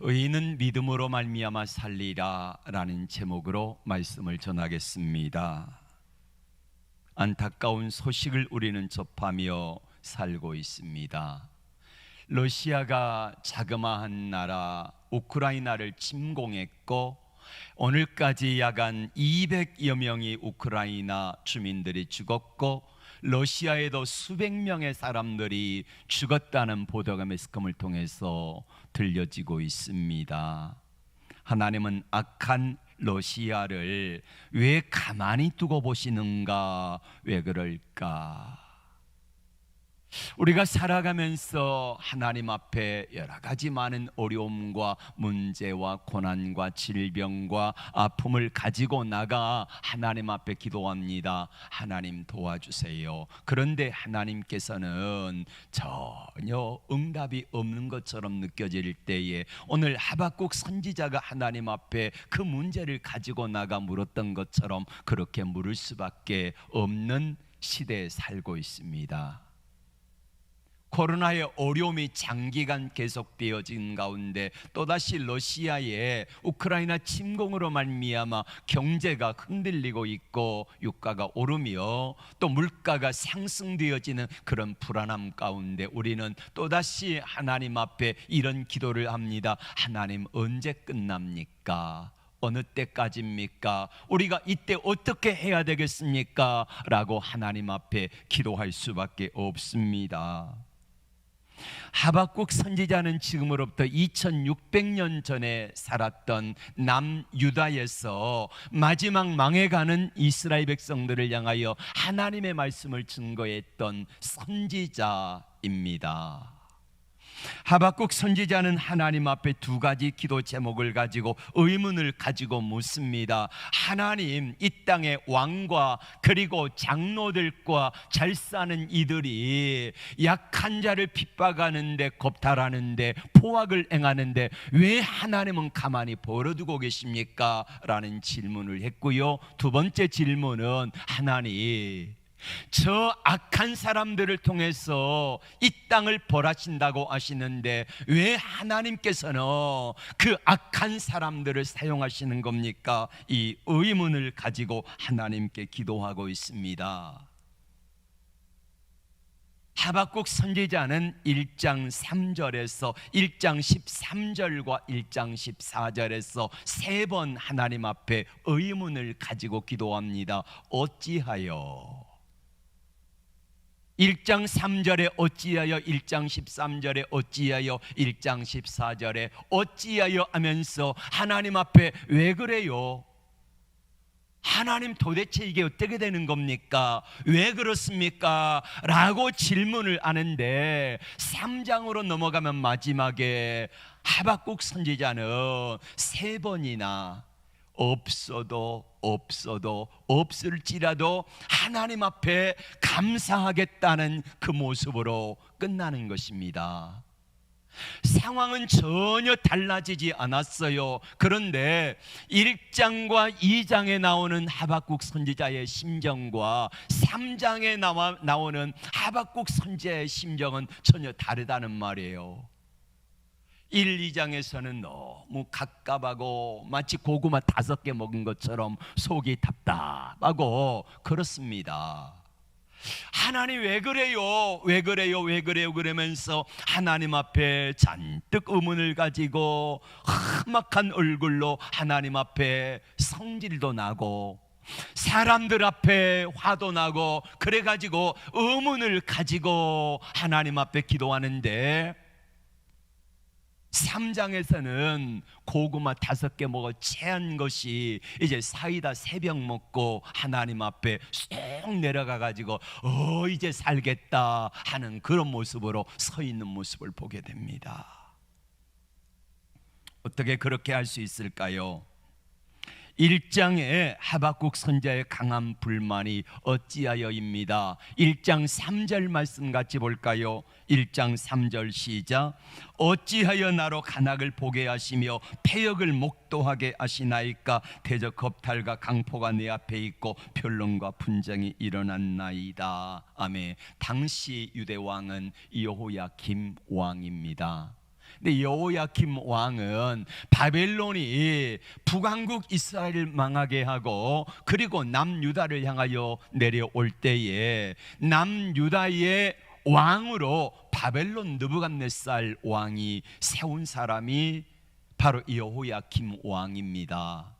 의인은 믿음으로 말미암아 살리라 라는 제목으로 말씀을 전하겠습니다. 안타까운 소식을 우리는 접하며 살고 있습니다. 러시아가 자그마한 나라 우크라이나를 침공했고 오늘까지 약 200여 명의 우크라이나 주민들이 죽었고 러시아에도 수백 명의 사람들이 죽었다는 보도가 매스컴을 통해서 들려지고 있습니다. 하나님은 악한 러시아를 왜 가만히 두고 보시는가? 왜 그럴까? 우리가 살아가면서 하나님 앞에 여러 가지 많은 어려움과 문제와 고난과 질병과 아픔을 가지고 나가 하나님 앞에 기도합니다. 하나님 도와주세요. 그런데 하나님께서는 전혀 응답이 없는 것처럼 느껴질 때에 오늘 하박국 선지자가 하나님 앞에 그 문제를 가지고 나가 물었던 것처럼 그렇게 물을 수밖에 없는 시대에 살고 있습니다. 코로나의 어려움이 장기간 계속되어진 가운데 또다시 러시아의 우크라이나 침공으로 말미암아 경제가 흔들리고 있고 유가가 오르며 또 물가가 상승되어지는 그런 불안함 가운데 우리는 또다시 하나님 앞에 이런 기도를 합니다. 하나님 언제 끝납니까? 어느 때까지입니까? 우리가 이때 어떻게 해야 되겠습니까? 라고 하나님 앞에 기도할 수밖에 없습니다. 하박국 선지자는 지금으로부터 2600년 전에 살았던 남유다에서 마지막 망해가는 이스라엘 백성들을 향하여 하나님의 말씀을 증거했던 선지자입니다. 하박국 선지자는 하나님 앞에 두 가지 기도 제목을 가지고 의문을 가지고 묻습니다. 하나님, 이 땅의 왕과 그리고 장로들과 잘 사는 이들이 약한 자를 핍박하는데 겁탈하는데 포악을 행하는데 왜 하나님은 가만히 벌어두고 계십니까? 라는 질문을 했고요. 두 번째 질문은 하나님, 저 악한 사람들을 통해서 이 땅을 벌하신다고 하시는데 왜 하나님께서는 그 악한 사람들을 사용하시는 겁니까? 이 의문을 가지고 하나님께 기도하고 있습니다. 하박국 선지자는 1장 3절에서 1장 13절과 1장 14절에서 세 번 하나님 앞에 의문을 가지고 기도합니다. 어찌하여? 1장 3절에 어찌하여, 1장 13절에 어찌하여, 1장 14절에 어찌하여 하면서 하나님 앞에 왜 그래요? 하나님 도대체 이게 어떻게 되는 겁니까? 왜 그렇습니까? 라고 질문을 하는데 3장으로 넘어가면 마지막에 하박국 선지자는 세 번이나 없을지라도 하나님 앞에 감사하겠다는 그 모습으로 끝나는 것입니다. 상황은 전혀 달라지지 않았어요. 그런데 1장과 2장에 나오는 하박국 선지자의 심정과 3장에 나오는 하박국 선지자의 심정은 전혀 다르다는 말이에요. 1, 2장에서는 너무 갑갑하고 마치 고구마 5개 먹은 것처럼 속이 답답하고 그렇습니다. 하나님 왜 그래요? 왜 그래요? 왜 그래요? 그러면서 하나님 앞에 잔뜩 의문을 가지고 험악한 얼굴로 하나님 앞에 성질도 나고 사람들 앞에 화도 나고 그래가지고 의문을 가지고 하나님 앞에 기도하는데 3장에서는 고구마 5개 먹어 체한 것이 이제 사이다 3병 먹고 하나님 앞에 쏙 내려가 가지고 이제 살겠다 하는 그런 모습으로 서 있는 모습을 보게 됩니다. 어떻게 그렇게 할 수 있을까요? 1장에 하박국 선지자의 강한 불만이 어찌하여입니다. 1장 3절 말씀 같이 볼까요? 1장 3절 시작. 어찌하여 나로 간악을 보게 하시며 패역을 목도하게 하시나이까? 대적 겁탈과 강포가 내 앞에 있고 변론과 분쟁이 일어났나이다. 아멘. 당시 유대 왕은 여호야김 왕입니다. 근데 여호야김 왕은 바벨론이 북왕국 이스라엘을 망하게 하고 그리고 남유다를 향하여 내려올 때에 남유다의 왕으로 바벨론 느부갓네살 왕이 세운 사람이 바로 여호야김 왕입니다.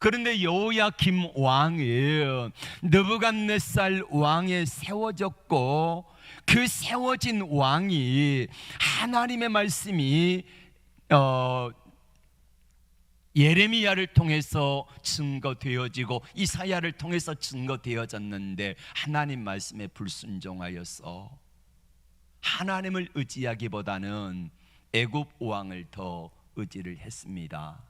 그런데 여호야김 왕은 느부갓네살 왕에 세워졌고 그 세워진 왕이 하나님의 말씀이 예레미야를 통해서 증거되어지고 이사야를 통해서 증거되어졌는데 하나님 말씀에 불순종하여서 하나님을 의지하기보다는 애굽 왕을 더 의지를 했습니다.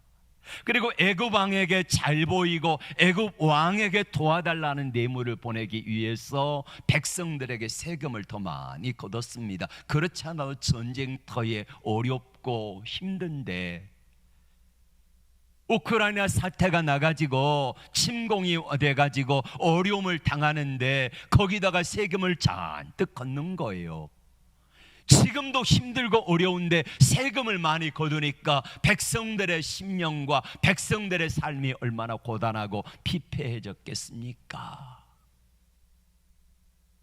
그리고 애굽 왕에게 잘 보이고 애굽 왕에게 도와달라는 뇌물을 보내기 위해서 백성들에게 세금을 더 많이 걷었습니다. 그렇지 않아도 전쟁터에 어렵고 힘든데 우크라이나 사태가 나가지고 침공이 돼가지고 어려움을 당하는데 거기다가 세금을 잔뜩 걷는 거예요. 지금도 힘들고 어려운데 세금을 많이 거두니까 백성들의 심령과 백성들의 삶이 얼마나 고단하고 피폐해졌겠습니까?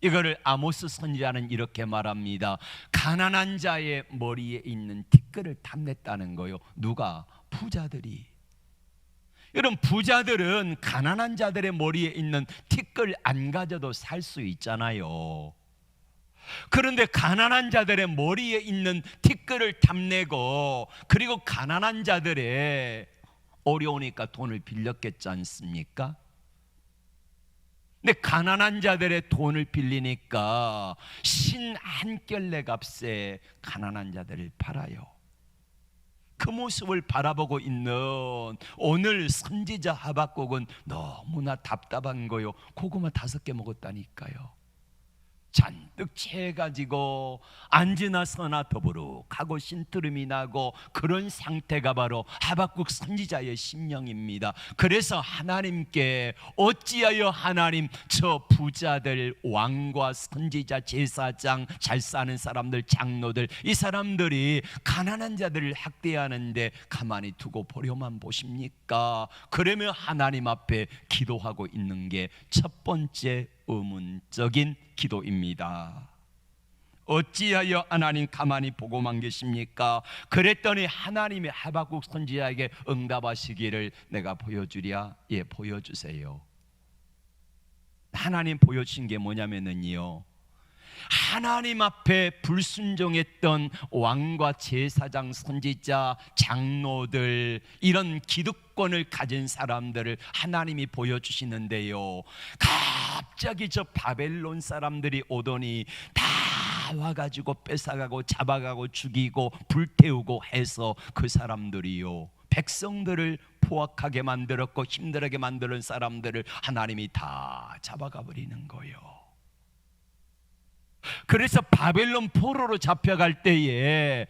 이거를 아모스 선지자는 이렇게 말합니다. 가난한 자의 머리에 있는 티끌을 탐냈다는 거요. 누가? 부자들이. 여러분, 부자들은 가난한 자들의 머리에 있는 티끌 안 가져도 살 수 있잖아요. 그런데 가난한 자들의 머리에 있는 티끌을 탐내고 그리고 가난한 자들의 어려우니까 돈을 빌렸겠지 않습니까? 근데 가난한 자들의 돈을 빌리니까 신 한 켤레 값에 가난한 자들을 팔아요. 그 모습을 바라보고 있는 오늘 선지자 하박국은 너무나 답답한 거요. 고구마 5개 먹었다니까요. 잔뜩 채가지고 앉으나 서나 더부룩하고 신트름이 나고 그런 상태가 바로 하박국 선지자의 심령입니다. 그래서 하나님께 어찌하여 하나님 저 부자들 왕과 선지자 제사장 잘 사는 사람들 장로들 이 사람들이 가난한 자들을 학대하는데 가만히 두고 보려만 보십니까? 그러면 하나님 앞에 기도하고 있는 게 첫 번째 의문적인 기도입니다. 어찌하여 하나님 가만히 보고만 계십니까? 그랬더니 하나님이 하박국 선지자에게 응답하시기를 내가 보여주랴. 예, 보여주세요. 하나님 보여주신 게 뭐냐면요, 하나님 앞에 불순종했던 왕과 제사장, 선지자, 장로들 이런 기득권을 가진 사람들을 하나님이 보여주시는데요, 갑자기 저 바벨론 사람들이 오더니 다 와가지고 뺏어가고 잡아가고 죽이고 불태우고 해서 그 사람들이요 백성들을 포악하게 만들었고 힘들게 만드는 사람들을 하나님이 다 잡아가 버리는 거예요. 그래서 바벨론 포로로 잡혀갈 때에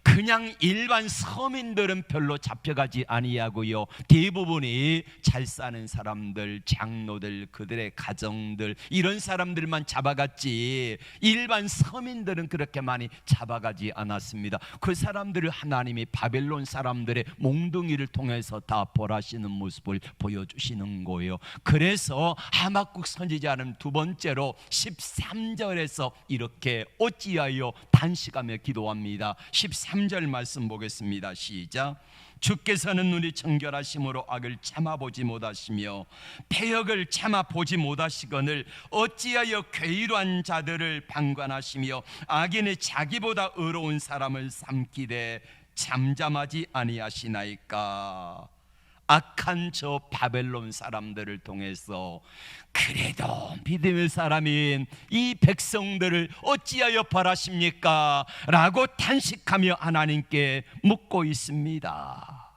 그냥 일반 서민들은 별로 잡혀가지 아니하고요, 대부분이 잘 사는 사람들, 장로들, 그들의 가정들 이런 사람들만 잡아갔지 일반 서민들은 그렇게 많이 잡아가지 않았습니다. 그 사람들을 하나님이 바벨론 사람들의 몽둥이를 통해서 다 벌하시는 모습을 보여주시는 거예요. 그래서 하박국 선지자는 두 번째로 13절에서 이렇게 어찌하여 단식하며 기도합니다. 13절 말씀 보겠습니다. 시작. 주께서는 눈이 청결하심으로 악을 참아보지 못하시며 패역을 참아보지 못하시거늘 어찌하여 괴이로한 자들을 방관하시며 악인이 자기보다 의로운 사람을 삼키되 잠잠하지 아니하시나이까. 악한 저 바벨론 사람들을 통해서 그래도 믿음의 사람인 이 백성들을 어찌하여 벌하십니까? 라고 탄식하며 하나님께 묻고 있습니다.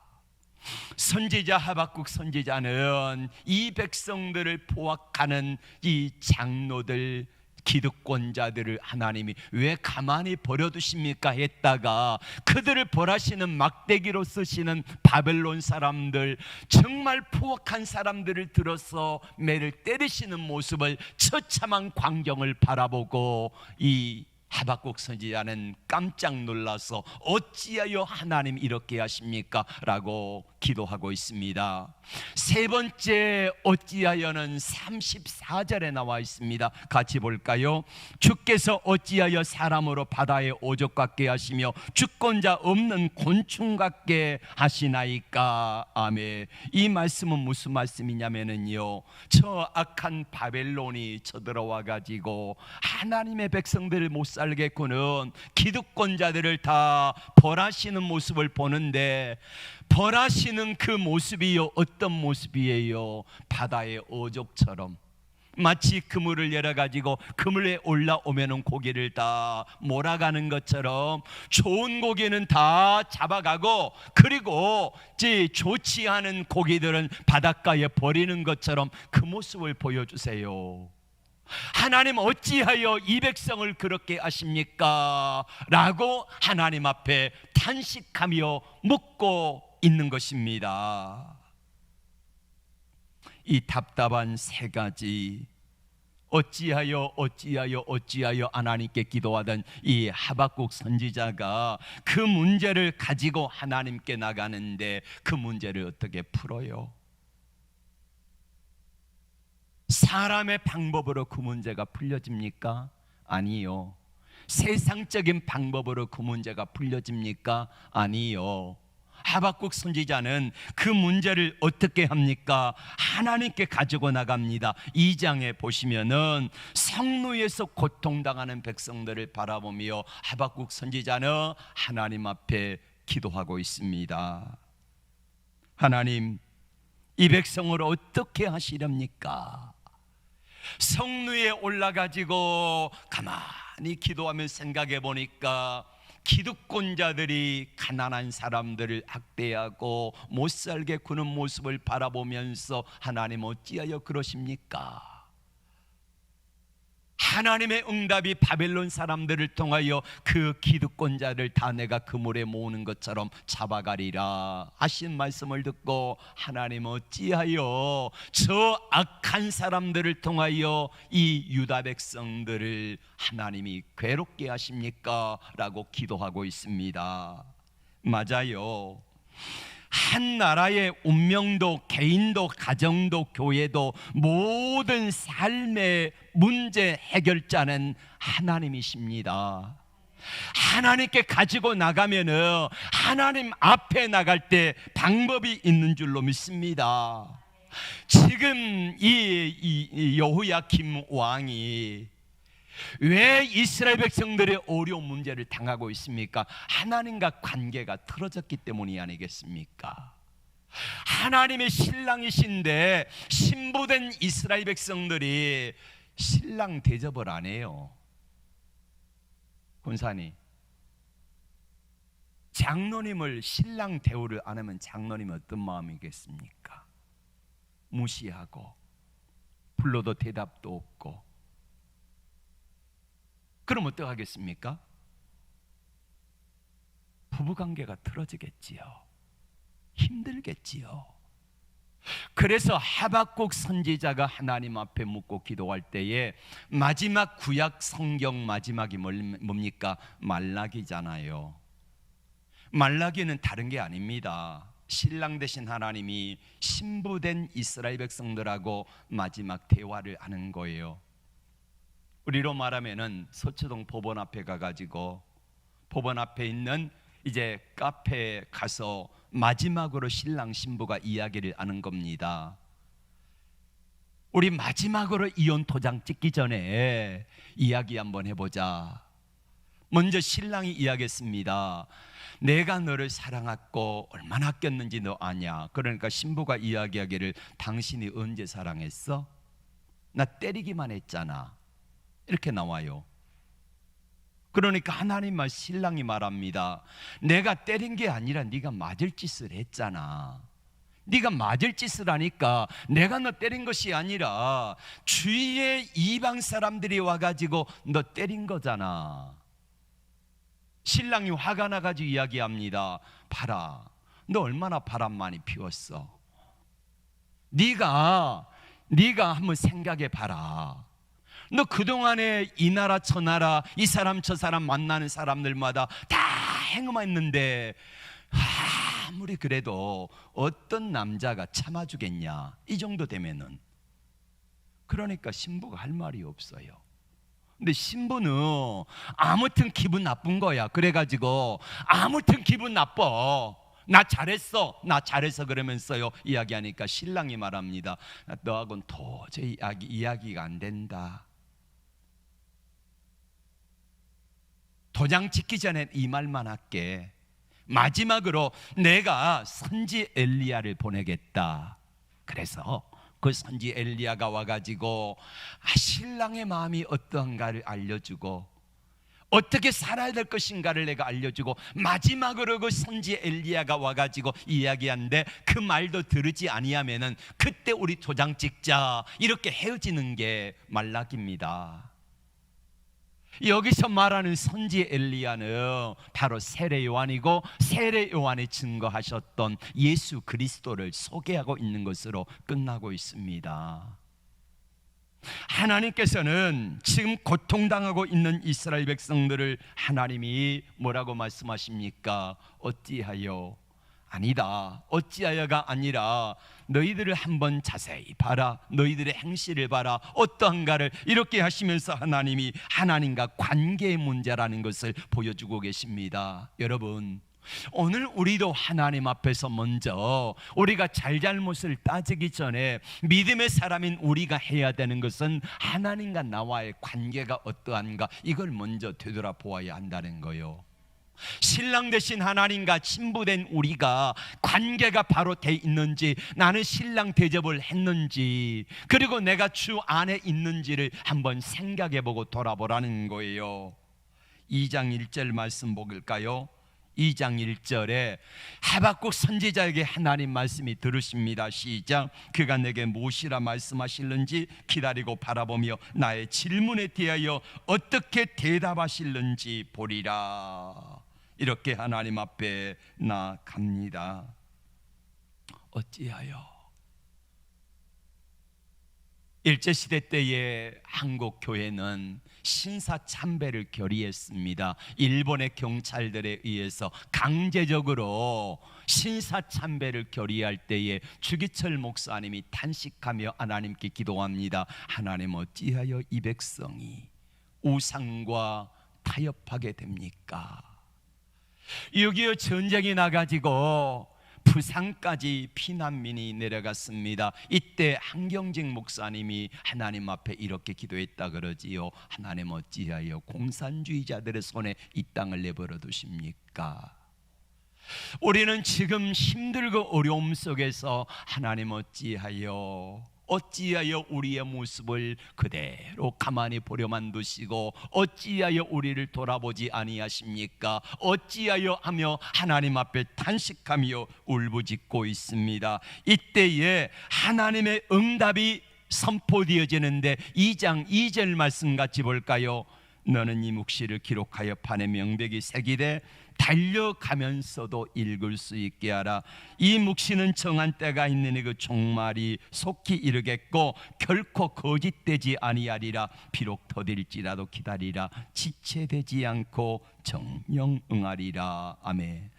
선지자 하박국 선지자는 이 백성들을 포악하는 이 장로들, 기득권자들을 하나님이 왜 가만히 버려두십니까 했다가 그들을 벌하시는 막대기로 쓰시는 바벨론 사람들, 정말 포악한 사람들을 들어서 매를 때리시는 모습을 처참한 광경을 바라보고 이 하박국 선지자는 깜짝 놀라서 어찌하여 하나님 이렇게 하십니까? 라고 기도하고 있습니다. 세 번째 어찌하여는 34절에 나와 있습니다. 같이 볼까요? 주께서 어찌하여 사람으로 바다의 오족 같게 하시며 주권자 없는 곤충 같게 하시나이까? 아멘. 이 말씀은 무슨 말씀이냐면요, 저 악한 바벨론이 쳐들어와 가지고 하나님의 백성들을 못 살게 구는 기득권자들을 다 벌하시는 모습을 보는데, 벌하시는 그 모습이요, 어떤 모습이에요? 바다의 어족처럼, 마치 그물을 열어가지고 그물에 올라오면은 고기를 다 몰아가는 것처럼 좋은 고기는 다 잡아가고, 그리고 좋지 않은 고기들은 바닷가에 버리는 것처럼 그 모습을 보여주세요. 하나님 어찌하여 이 백성을 그렇게 하십니까? 라고 하나님 앞에 탄식하며 묻고 있는 것입니다. 이 답답한 세 가지, 어찌하여 하나님께 기도하던 이 하박국 선지자가 그 문제를 가지고 하나님께 나가는데, 그 문제를 어떻게 풀어요? 사람의 방법으로 그 문제가 풀려집니까? 아니요. 세상적인 방법으로 그 문제가 풀려집니까? 아니요. 하박국 선지자는 그 문제를 어떻게 합니까? 하나님께 가지고 나갑니다. 2장에 보시면은 성루에서 고통당하는 백성들을 바라보며 하박국 선지자는 하나님 앞에 기도하고 있습니다. 하나님, 이 백성을 어떻게 하시렵니까? 성루에 올라가지고 가만히 기도하며 생각해 보니까 기득권자들이 가난한 사람들을 학대하고 못 살게 구는 모습을 바라보면서 하나님 어찌하여 그러십니까? 하나님의 응답이 바벨론 사람들을 통하여 그 기득권자를 다 내가 그물에 모으는 것처럼 잡아가리라 하신 말씀을 듣고, 하나님 어찌하여 저 악한 사람들을 통하여 이 유다 백성들을 하나님이 괴롭게 하십니까? 라고 기도하고 있습니다. 맞아요. 한 나라의 운명도, 개인도, 가정도, 교회도 모든 삶의 문제 해결자는 하나님이십니다. 하나님께 가지고 나가면은 하나님 앞에 나갈 때 방법이 있는 줄로 믿습니다. 지금 이 여호야김 왕이 왜 이스라엘 백성들의 어려운 문제를 당하고 있습니까? 하나님과 관계가 틀어졌기 때문이 아니겠습니까? 하나님의 신랑이신데 신부된 이스라엘 백성들이 신랑 대접을 안 해요. 권사님, 장로님을 신랑 대우를 안 하면 장로님은 어떤 마음이겠습니까? 무시하고 불러도 대답도 없고. 그럼 어떡하겠습니까? 부부관계가 틀어지겠지요. 힘들겠지요. 그래서 하박국 선지자가 하나님 앞에 묻고 기도할 때에 마지막 구약 성경 마지막이 뭡니까? 말라기잖아요. 말라기는 다른 게 아닙니다. 신랑 되신 하나님이 신부된 이스라엘 백성들하고 마지막 대화를 하는 거예요. 우리로 말하면은 서초동 법원 앞에 가가지고 법원 앞에 있는 이제 카페에 가서 마지막으로 신랑 신부가 이야기를 하는 겁니다. 우리 마지막으로 이혼 도장 찍기 전에 이야기 한번 해보자. 먼저 신랑이 이야기했습니다. 내가 너를 사랑했고 얼마나 아꼈는지 너 아냐. 그러니까 신부가 이야기하기를 당신이 언제 사랑했어? 나 때리기만 했잖아. 이렇게 나와요. 그러니까 하나님 말 신랑이 말합니다. 내가 때린 게 아니라 네가 맞을 짓을 했잖아. 네가 맞을 짓을 하니까 내가 너 때린 것이 아니라 주위의 이방 사람들이 와가지고 너 때린 거잖아. 신랑이 화가 나가지고 이야기합니다. 봐라, 너 얼마나 바람 많이 피웠어. 네가 한번 생각해 봐라. 너 그동안에 이 나라 저 나라 이 사람 저 사람 만나는 사람들마다 다 행음했는데 아무리 그래도 어떤 남자가 참아주겠냐, 이 정도 되면은. 그러니까 신부가 할 말이 없어요. 근데 신부는 아무튼 기분 나쁜 거야. 그래가지고 아무튼 기분 나빠, 나 잘했어 그러면서요 이야기하니까 신랑이 말합니다. 너하고는 도저히 이야기가 안 된다. 도장 찍기 전에 이 말만 할게. 마지막으로 내가 선지 엘리야를 보내겠다. 그래서 그 선지 엘리야가 와가지고 신랑의 마음이 어떠한가를 알려주고 어떻게 살아야 될 것인가를 내가 알려주고, 마지막으로 그 선지 엘리야가 와가지고 이야기하는데 그 말도 들으지 아니하면은 그때 우리 도장 찍자, 이렇게 헤어지는 게 말락입니다. 여기서 말하는 선지 엘리야는 바로 세례 요한이고, 세례 요한이 증거하셨던 예수 그리스도를 소개하고 있는 것으로 끝나고 있습니다. 하나님께서는 지금 고통당하고 있는 이스라엘 백성들을 하나님이 뭐라고 말씀하십니까? 어찌하여? 아니다, 어찌하여가 아니라 너희들을 한번 자세히 봐라, 너희들의 행실을 봐라, 어떠한가를 이렇게 하시면서 하나님이 하나님과 관계의 문제라는 것을 보여주고 계십니다. 여러분, 오늘 우리도 하나님 앞에서 먼저 우리가 잘잘못을 따지기 전에 믿음의 사람인 우리가 해야 되는 것은 하나님과 나와의 관계가 어떠한가, 이걸 먼저 되돌아보아야 한다는 거예요. 신랑 되신 하나님과 신부된 우리가 관계가 바로 돼 있는지, 나는 신랑 대접을 했는지, 그리고 내가 주 안에 있는지를 한번 생각해보고 돌아보라는 거예요. 2장 1절 말씀 볼까요? 2장 1절에 하박국 선지자에게 하나님 말씀이 들으십니다. 시작. 그가 내게 무엇이라 말씀하실는지 기다리고 바라보며 나의 질문에 대하여 어떻게 대답하실는지 보리라. 이렇게 하나님 앞에 나갑니다. 어찌하여? 일제시대 때에 한국 교회는 신사참배를 결의했습니다. 일본의 경찰들에 의해서 강제적으로 신사참배를 결의할 때에 주기철 목사님이 탄식하며 하나님께 기도합니다. 하나님, 어찌하여 이 백성이 우상과 타협하게 됩니까? 6.25 전쟁이 나가지고 부산까지 피난민이 내려갔습니다. 이때 한경직 목사님이 하나님 앞에 이렇게 기도했다 그러지요. 하나님, 어찌하여 공산주의자들의 손에 이 땅을 내버려 두십니까? 우리는 지금 힘들고 어려움 속에서 하나님, 어찌하여 우리의 모습을 그대로 가만히 보려만 두시고 어찌하여 우리를 돌아보지 아니하십니까? 어찌하여 하며 하나님 앞에 탄식하며 울부짖고 있습니다. 이때에 하나님의 응답이 선포되어지는데 2장 2절 말씀 같이 볼까요? 너는 이 묵시를 기록하여 판에 명백히 새기되 달려가면서도 읽을 수 있게 하라. 이 묵시는 정한 때가 있느니 그 종말이 속히 이르겠고 결코 거짓되지 아니하리라. 비록 더딜지라도 기다리라. 지체되지 않고 정령 응하리라. 아멘.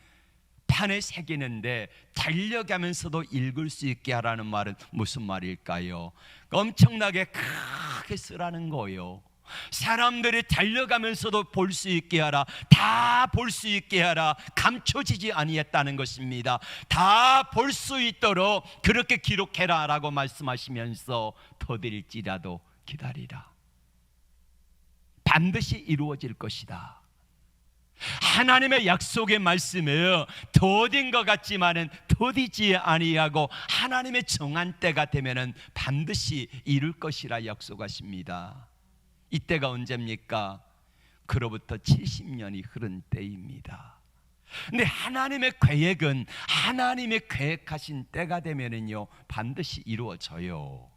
판에 새기는데 달려가면서도 읽을 수 있게 하라는 말은 무슨 말일까요? 엄청나게 크게 쓰라는 거예요. 사람들이 달려가면서도 볼 수 있게 하라. 다 볼 수 있게 하라. 감춰지지 아니했다는 것입니다. 다 볼 수 있도록 그렇게 기록해라 라고 말씀하시면서 더딜지라도 기다리라. 반드시 이루어질 것이다. 하나님의 약속의 말씀을 더딘 것 같지만은 더디지 아니하고 하나님의 정한 때가 되면은 반드시 이룰 것이라 약속하십니다. 이때가 언제입니까? 그로부터 70년이 흐른 때입니다. 근데 하나님의 계획은 하나님의 계획하신 때가 되면은요 반드시 이루어져요.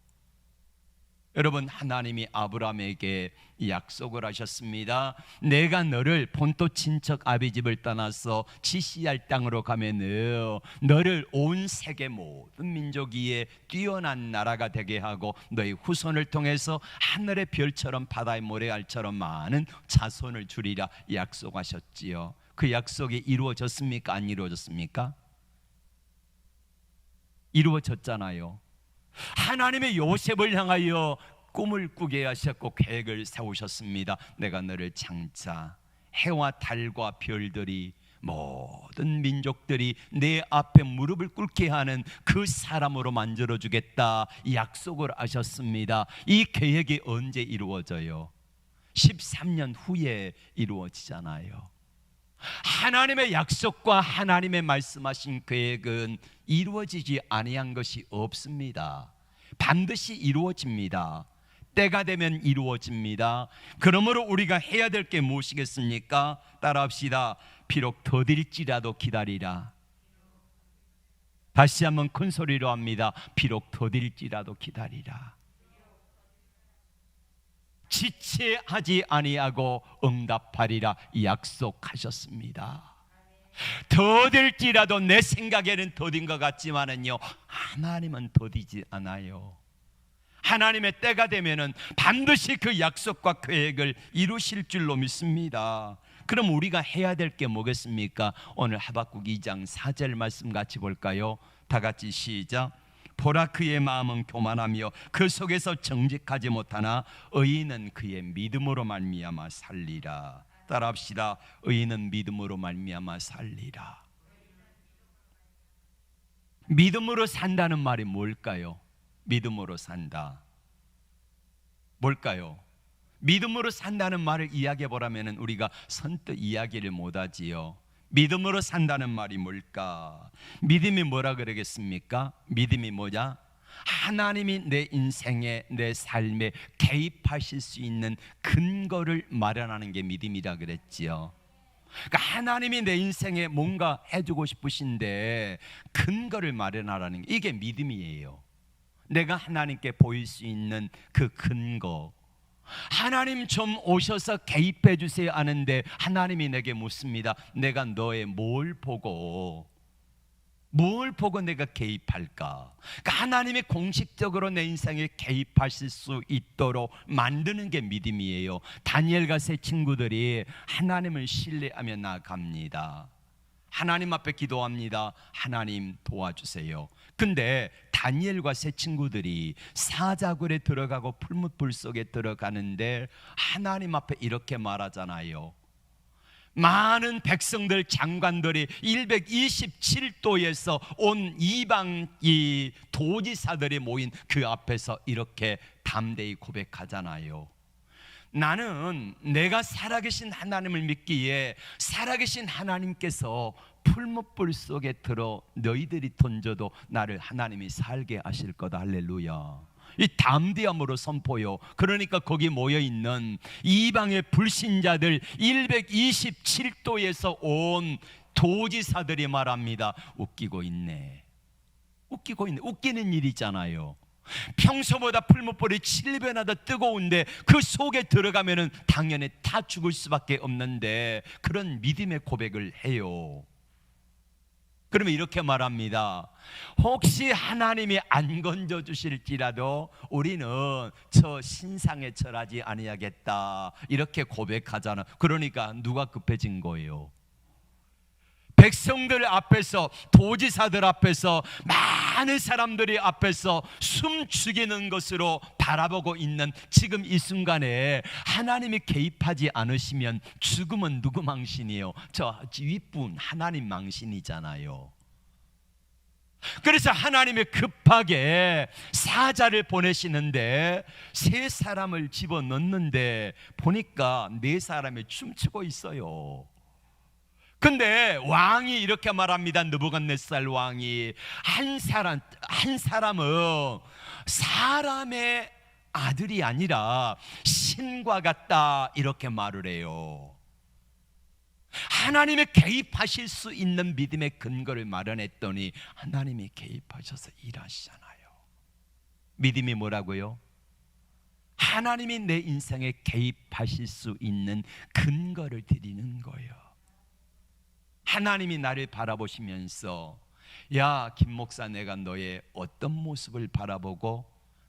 여러분, 하나님이 아브라함에게 약속을 하셨습니다. 내가 너를 본토 친척 아비 집을 떠나서 지시할 땅으로 가면은 너를 온 세계 모든 민족 위에 뛰어난 나라가 되게 하고 너의 후손을 통해서 하늘의 별처럼 바다의 모래알처럼 많은 자손을 주리라 약속하셨지요. 그 약속이 이루어졌습니까? 안 이루어졌습니까? 이루어졌잖아요. 하나님의 요셉을 향하여 꿈을 꾸게 하셨고 계획을 세우셨습니다. 내가 너를 장차 해와 달과 별들이 모든 민족들이 내 앞에 무릎을 꿇게 하는 그 사람으로 만들어주겠다 약속을 하셨습니다. 이 계획이 언제 이루어져요? 13년 후에 이루어지잖아요. 하나님의 약속과 하나님의 말씀하신 계획은 이루어지지 아니한 것이 없습니다. 반드시 이루어집니다. 때가 되면 이루어집니다. 그러므로 우리가 해야 될 게 무엇이겠습니까? 따라합시다. 비록 더딜지라도 기다리라. 다시 한번 큰 소리로 합니다. 비록 더딜지라도 기다리라. 지체하지 아니하고 응답하리라 약속하셨습니다. 더딜지라도 내 생각에는 더딘 것 같지만은요, 하나님은 더디지 않아요. 하나님의 때가 되면은 반드시 그 약속과 계획을 이루실 줄로 믿습니다. 그럼 우리가 해야 될 게 뭐겠습니까? 오늘 하박국 2장 4절 말씀 같이 볼까요? 다 같이 시작. 보라, 그의 마음은 교만하며 그 속에서 정직하지 못하나 의인은 그의 믿음으로 말미암아 살리라. 따라합시다. 의인은 믿음으로 말미암아 살리라. 믿음으로 산다는 말이 뭘까요? 믿음으로 산다. 뭘까요? 믿음으로 산다는 말을 이야기해 보라면 우리가 선뜻 이야기를 못하지요. 믿음으로 산다는 말이 뭘까? 믿음이 뭐라 그러겠습니까? 믿음이 뭐냐? 하나님이 내 인생에, 내 삶에 개입하실 수 있는 근거를 마련하는 게 믿음이라 그랬지요. 그러니까 하나님이 내 인생에 뭔가 해주고 싶으신데 근거를 마련하라는 게, 이게 믿음이에요. 내가 하나님께 보일 수 있는 그 근거. 하나님 좀 오셔서 개입해 주세요 하는데 하나님이 내게 묻습니다. 내가 너의 뭘 보고 내가 개입할까? 그러니까 하나님이 공식적으로 내 인생에 개입하실 수 있도록 만드는 게 믿음이에요. 다니엘과 세 친구들이 하나님을 신뢰하며 나아갑니다. 하나님 앞에 기도합니다. 하나님 도와주세요. 근데 다니엘과 세 친구들이 사자굴에 들어가고 풀무불 속에 들어가는데 하나님 앞에 이렇게 말하잖아요. 많은 백성들, 장관들이 127도에서 온 이방 이 도지사들이 모인 그 앞에서 이렇게 담대히 고백하잖아요. 나는 내가 살아계신 하나님을 믿기에 살아계신 하나님께서 풀무불 속에 들어 너희들이 던져도 나를 하나님이 살게 하실 거다. 할렐루야. 이 담대함으로 선포요. 그러니까 거기 모여있는 이방의 불신자들 127도에서 온 도지사들이 말합니다. 웃기고 있네. 웃기는 일이잖아요. 평소보다 풀무불이 7배나 더 뜨거운데 그 속에 들어가면은 당연히 다 죽을 수밖에 없는데 그런 믿음의 고백을 해요. 그러면 이렇게 말합니다. 혹시 하나님이 안 건져 주실지라도 우리는 저 신상에 절하지 아니하겠다 이렇게 고백하잖아. 그러니까 누가 급해진 거예요? 백성들 앞에서, 도지사들 앞에서, 많은 사람들이 앞에서 숨 죽이는 것으로 바라보고 있는 지금 이 순간에 하나님이 개입하지 않으시면 죽음은 누구 망신이에요? 저 윗분 하나님 망신이잖아요. 그래서 하나님이 급하게 사자를 보내시는데 세 사람을 집어넣는데 보니까 네 사람이 춤추고 있어요. 근데 왕이 이렇게 말합니다. 느부갓네살 왕이 한 사람은 사람의 아들이 아니라 신과 같다 이렇게 말을 해요. 하나님의 개입하실 수 있는 믿음의 근거를 마련했더니 하나님이 개입하셔서 일하시잖아요. 믿음이 뭐라고요? 하나님이 내 인생에 개입하실 수 있는 근거를 드리는 거예요. 하나님이 나를 바라보시면서 야, 김 목사, 내가 너의 어떤 모습을 바라보고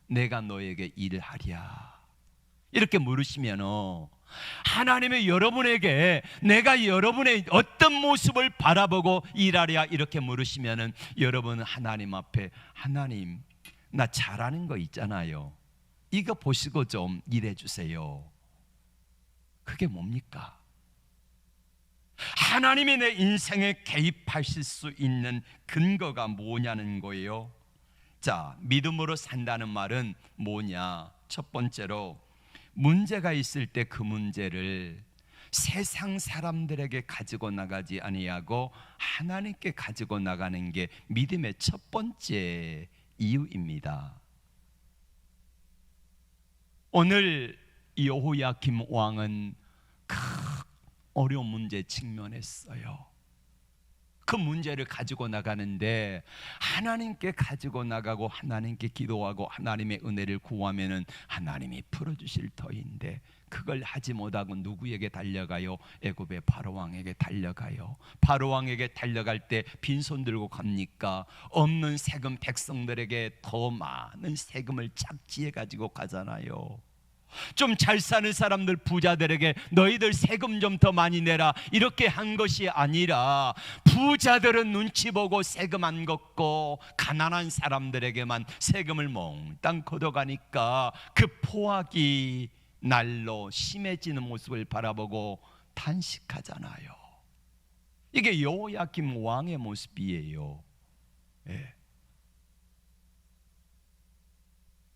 내가 너에게 일을 하랴, 이렇게 물으시면 하나님이 여러분에게 내가 여러분의 어떤 모습을 바라보고 일하랴 이렇게 물으시면 여러분은 하나님 앞에 하나님, 나 잘하는 거 있잖아요, 이거 보시고 좀 일해 주세요. 그게 뭡니까? 하나님이 내 인생에 개입하실 수 있는 근거가 뭐냐는 거예요. 자, 믿음으로 산다는 말은 뭐냐? 첫 번째로 문제가 있을 때 그 문제를 세상 사람들에게 가지고 나가지 아니하고 하나님께 가지고 나가는 게 믿음의 첫 번째 이유입니다. 오늘 여호야김 왕은 큰 어려운 문제에 직면했어요. 그 문제를 가지고 나가는데 하나님께 가지고 나가고 하나님께 기도하고 하나님의 은혜를 구하면은 하나님이 풀어주실 터인데 그걸 하지 못하고 누구에게 달려가요? 애굽의 바로왕에게 달려가요. 바로왕에게 달려갈 때 빈손 들고 갑니까? 없는 세금 백성들에게 더 많은 세금을 착지해 가지고 가잖아요. 좀 잘 사는 사람들, 부자들에게 너희들 세금 좀 더 많이 내라 이렇게 한 것이 아니라 부자들은 눈치 보고 세금 안 걷고 가난한 사람들에게만 세금을 몽땅 걷어가니까 그 포악이 날로 심해지는 모습을 바라보고 탄식하잖아요. 이게 여호야김 왕의 모습이에요. 예.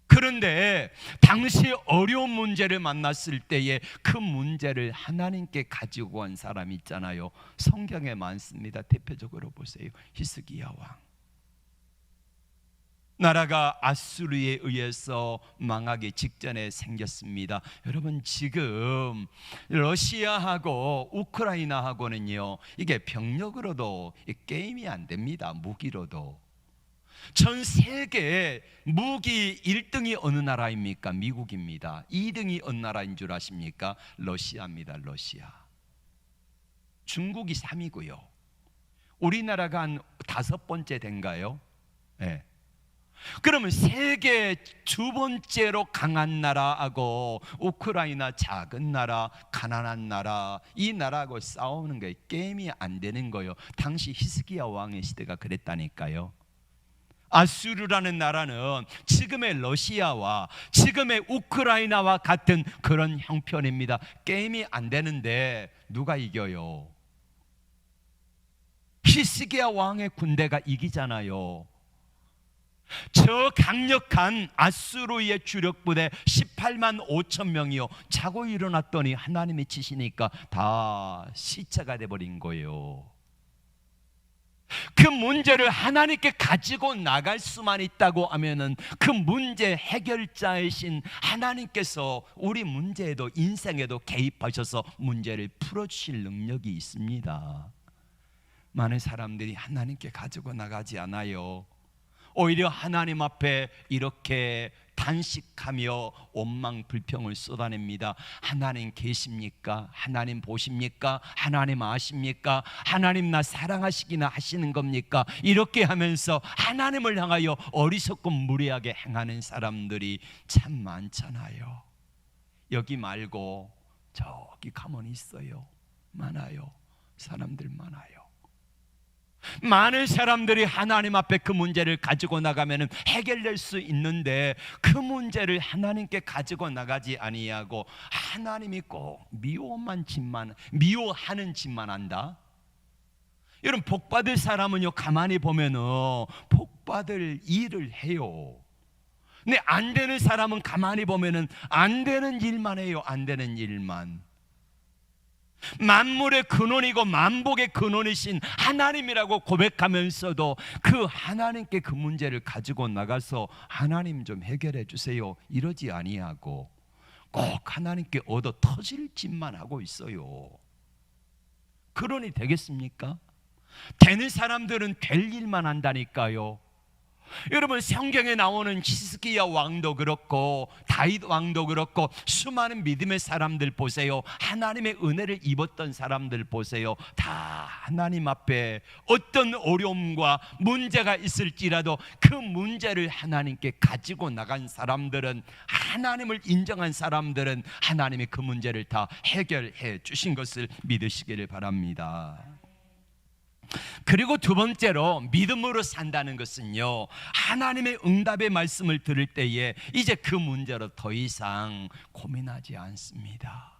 그런데 당시 어려운 문제를 만났을 때에 그 문제를 하나님께 가지고 간 사람이 있잖아요. 성경에 많습니다. 대표적으로 보세요. 히스기야 왕. 나라가 아수르에 의해서 망하기 직전에 생겼습니다. 여러분, 지금 러시아하고 우크라이나하고는요, 이게 병력으로도 게임이 안 됩니다. 무기로도. 전 세계 무기 1등이 어느 나라입니까? 미국입니다. 2등이 어느 나라인 줄 아십니까? 러시아입니다. 러시아. 중국이 3위고요. 우리나라가 한 5번째 된가요? 네. 그러면 세계 두 번째로 강한 나라하고 우크라이나 작은 나라, 가난한 나라, 이 나라하고 싸우는 게 게임이 안 되는 거예요. 당시 히스기야 왕의 시대가 그랬다니까요. 아수르라는 나라는 지금의 러시아와 지금의 우크라이나와 같은 그런 형편입니다. 게임이 안 되는데 누가 이겨요? 히스기야 왕의 군대가 이기잖아요. 저 강력한 아수르의 주력 부대 18만 5천 명이요, 자고 일어났더니 하나님이 치시니까 다 시체가 돼버린 거예요. 그 문제를 하나님께 가지고 나갈 수만 있다고 하면은 그 문제 해결자이신 하나님께서 우리 문제에도 인생에도 개입하셔서 문제를 풀어주실 능력이 있습니다. 많은 사람들이 하나님께 가지고 나가지 않아요. 오히려 하나님 앞에 이렇게 단식하며 원망 불평을 쏟아냅니다. 하나님 계십니까? 하나님 보십니까? 하나님 아십니까? 하나님 나 사랑하시기나 하시는 겁니까? 이렇게 하면서 하나님을 향하여 어리석고 무례하게 행하는 사람들이 참 많잖아요. 여기 말고 저기 가만히 있어요. 많아요. 사람들 많아요. 많은 사람들이 하나님 앞에 그 문제를 가지고 나가면 해결될 수 있는데 그 문제를 하나님께 가지고 나가지 아니하고 하나님이 꼭 미워하는 짓만 한다. 여러분, 복받을 사람은요, 가만히 보면은 복받을 일을 해요. 근데 안 되는 사람은 가만히 보면은 안 되는 일만 해요. 안 되는 일만. 만물의 근원이고 만복의 근원이신 하나님이라고 고백하면서도 그 하나님께 그 문제를 가지고 나가서 하나님 좀 해결해 주세요 이러지 아니하고 꼭 하나님께 얻어 터질 짓만 하고 있어요. 그러니 되겠습니까? 되는 사람들은 될 일만 한다니까요. 여러분, 성경에 나오는 히스기야 왕도 그렇고 다윗 왕도 그렇고 수많은 믿음의 사람들 보세요. 하나님의 은혜를 입었던 사람들 보세요. 다 하나님 앞에 어떤 어려움과 문제가 있을지라도 그 문제를 하나님께 가지고 나간 사람들은, 하나님을 인정한 사람들은 하나님이 그 문제를 다 해결해 주신 것을 믿으시기를 바랍니다. 그리고 두 번째로 믿음으로 산다는 것은요, 하나님의 응답의 말씀을 들을 때에 이제 그 문제로 더 이상 고민하지 않습니다.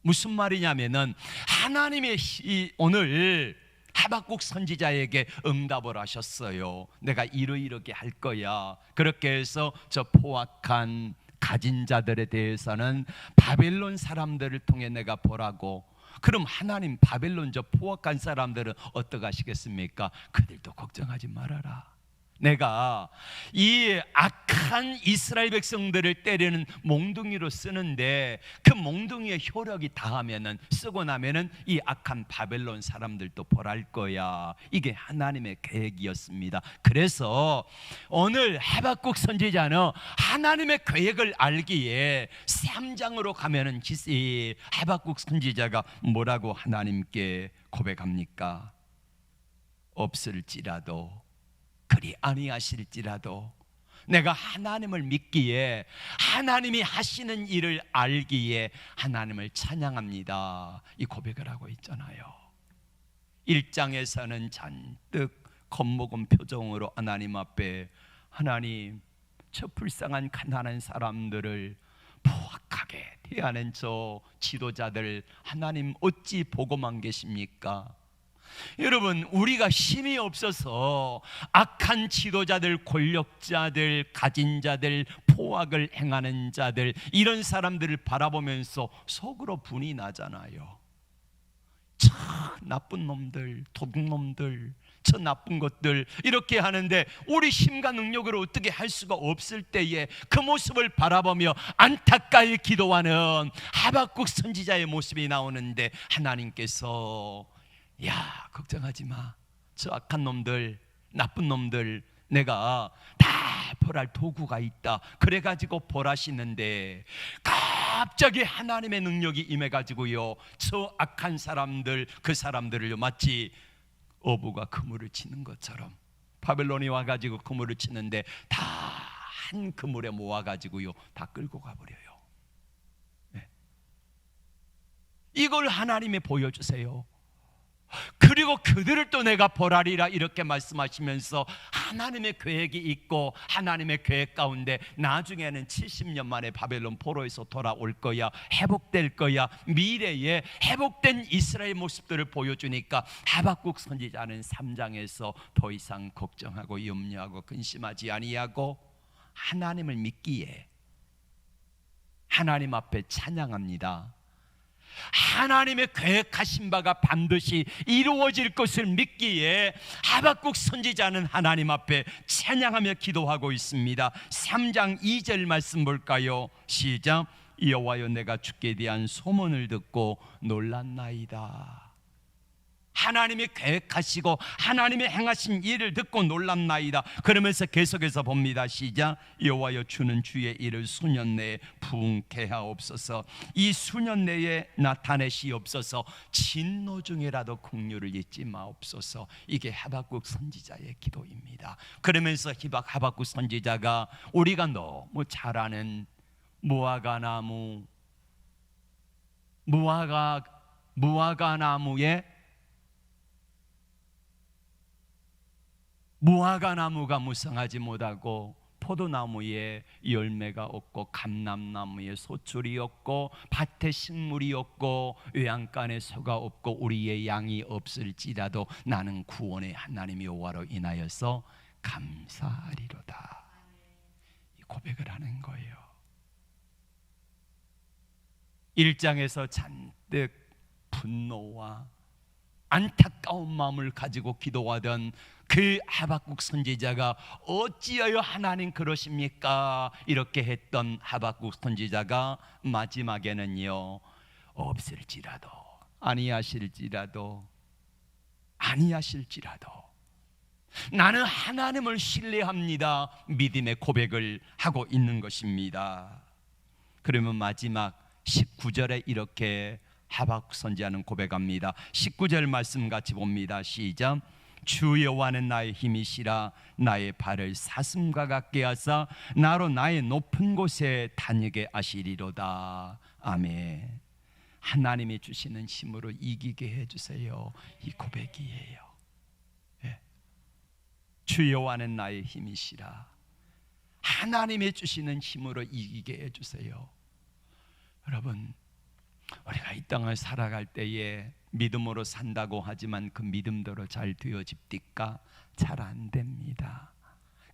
무슨 말이냐면은, 하나님의 오늘 하박국 선지자에게 응답을 하셨어요. 내가 이렇게 할 거야. 그렇게 해서 저 포악한 가진 자들에 대해서는 바벨론 사람들을 통해 내가 보라고. 그럼 하나님, 바벨론 저 포악한 사람들은 어떻게 하시겠습니까? 그들도 걱정하지 말아라. 내가 이 악한 이스라엘 백성들을 때리는 몽둥이로 쓰는데 그 몽둥이의 효력이 다하면은, 쓰고 나면은 이 악한 바벨론 사람들도 벌할 거야. 이게 하나님의 계획이었습니다. 그래서 오늘 하박국 선지자는 하나님의 계획을 알기에 3장으로 가면은 이 하박국 선지자가 뭐라고 하나님께 고백합니까? 없을지라도, 그리 아니하실지라도 내가 하나님을 믿기에, 하나님이 하시는 일을 알기에 하나님을 찬양합니다. 이 고백을 하고 있잖아요. 1장에서는 잔뜩 겁먹은 표정으로 하나님 앞에, 하나님, 저 불쌍한 가난한 사람들을 포악하게 대하는 저 지도자들 하나님 어찌 보고만 계십니까? 여러분, 우리가 힘이 없어서 악한 지도자들, 권력자들, 가진 자들, 포악을 행하는 자들, 이런 사람들을 바라보면서 속으로 분이 나잖아요. 저 나쁜 놈들, 도둑놈들, 저 나쁜 것들, 이렇게 하는데 우리 힘과 능력으로 어떻게 할 수가 없을 때에 그 모습을 바라보며 안타까이 기도하는 하박국 선지자의 모습이 나오는데, 하나님께서 야, 걱정하지 마. 저 악한 놈들, 나쁜 놈들 내가 다 벌할 도구가 있다. 그래가지고 벌하시는데, 갑자기 하나님의 능력이 임해가지고요, 저 악한 사람들, 그 사람들을요, 마치 어부가 그물을 치는 것처럼 바벨론이 와가지고 그물을 치는데 다 한 그물에 모아가지고요 다 끌고 가버려요. 네. 이걸 하나님이 보여주세요. 그리고 그들을 또 내가 벌하리라, 이렇게 말씀하시면서 하나님의 계획이 있고, 하나님의 계획 가운데 나중에는 70년 만에 바벨론 포로에서 돌아올 거야, 회복될 거야, 미래에 회복된 이스라엘 모습들을 보여주니까 하박국 선지자는 3장에서 더 이상 걱정하고 염려하고 근심하지 아니하고 하나님을 믿기에 하나님 앞에 찬양합니다. 하나님의 계획하신 바가 반드시 이루어질 것을 믿기에 하박국 선지자는 하나님 앞에 찬양하며 기도하고 있습니다. 3장 2절 말씀 볼까요? 시작. 여호와여, 내가 주께 대한 소문을 듣고 놀랐나이다. 하나님이 계획하시고 하나님이 행하신 일을 듣고 놀랍나이다. 그러면서 계속해서 봅니다. 시작. 여호와여, 주는 주의 일을 수년 내에 부응케 하옵소서. 이 수년 내에 나타내시옵소서. 진노 중에라도 긍휼을 잊지 마옵소서. 이게 하박국 선지자의 기도입니다. 그러면서 하박국 선지자가 우리가 너무 잘 아는 무화과나무의 무화과나무가 무성하지 못하고, 포도나무에 열매가 없고, 감람나무에 소출이 없고, 밭에 식물이 없고, 외양간에 소가 없고, 우리의 양이 없을지라도 나는 구원의 하나님 여호와로 인하여서 감사하리로다. 이 고백을 하는 거예요. 1장에서 잔뜩 분노와 안타까운 마음을 가지고 기도하던 그 하박국 선지자가 어찌하여 하나님 그러십니까? 이렇게 했던 하박국 선지자가 마지막에는요, 없을지라도, 아니하실지라도 나는 하나님을 신뢰합니다. 믿음의 고백을 하고 있는 것입니다. 그러면 마지막 19절에 이렇게 하박국 선지자는 고백합니다. 19절 말씀 같이 봅니다. 시작. 주 여호와는 나의 힘이시라. 나의 발을 사슴과 같게 하사 나로 나의 높은 곳에 다니게 하시리로다. 아멘. 하나님이 주시는 힘으로 이기게 해주세요. 이 고백이에요. 예. 주 여호와는 나의 힘이시라. 하나님이 주시는 힘으로 이기게 해주세요. 여러분, 우리가 이 땅을 살아갈 때에 믿음으로 산다고 하지만 그 믿음대로 잘 되어집니까? 잘 안 됩니다.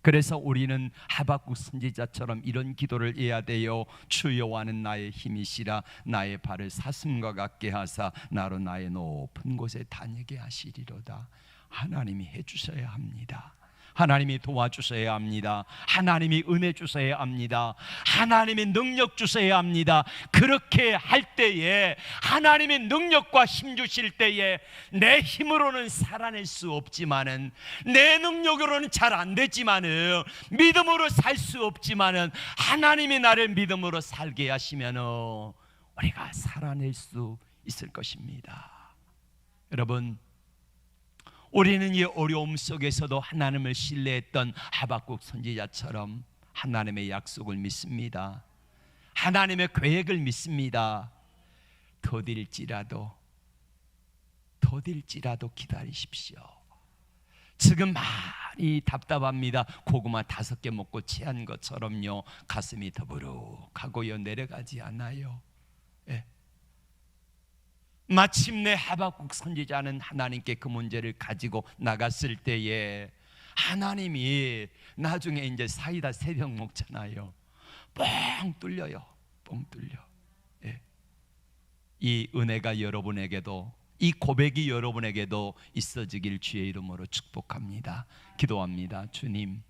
그래서 우리는 하박국 선지자처럼 이런 기도를 해야 돼요. 주 여호와는 나의 힘이시라. 나의 발을 사슴과 같게 하사 나로 나의 높은 곳에 다니게 하시리로다. 하나님이 해주셔야 합니다. 하나님이 도와주셔야 합니다. 하나님이 은혜 주셔야 합니다. 하나님이 능력 주셔야 합니다. 그렇게 할 때에, 하나님의 능력과 힘 주실 때에 내 힘으로는 살아낼 수 없지만은, 내 능력으로는 잘 안 되지만은, 믿음으로 살 수 없지만은 하나님이 나를 믿음으로 살게 하시면은 우리가 살아낼 수 있을 것입니다. 여러분, 우리는 이 어려움 속에서도 하나님을 신뢰했던 하박국 선지자처럼 하나님의 약속을 믿습니다. 하나님의 계획을 믿습니다. 더딜지라도 기다리십시오. 지금 많이 답답합니다. 고구마 5개 먹고 체한 것처럼요, 가슴이 더부룩하고요, 내려가지 않아요. 예. 마침내 하박국 선지자는 하나님께 그 문제를 가지고 나갔을 때에 하나님이 나중에 이제 사이다 3병 먹잖아요. 뻥 뚫려요. 뻥 뚫려. 예. 이 은혜가 여러분에게도, 이 고백이 여러분에게도 있어지길 주의 이름으로 축복합니다. 기도합니다. 주님,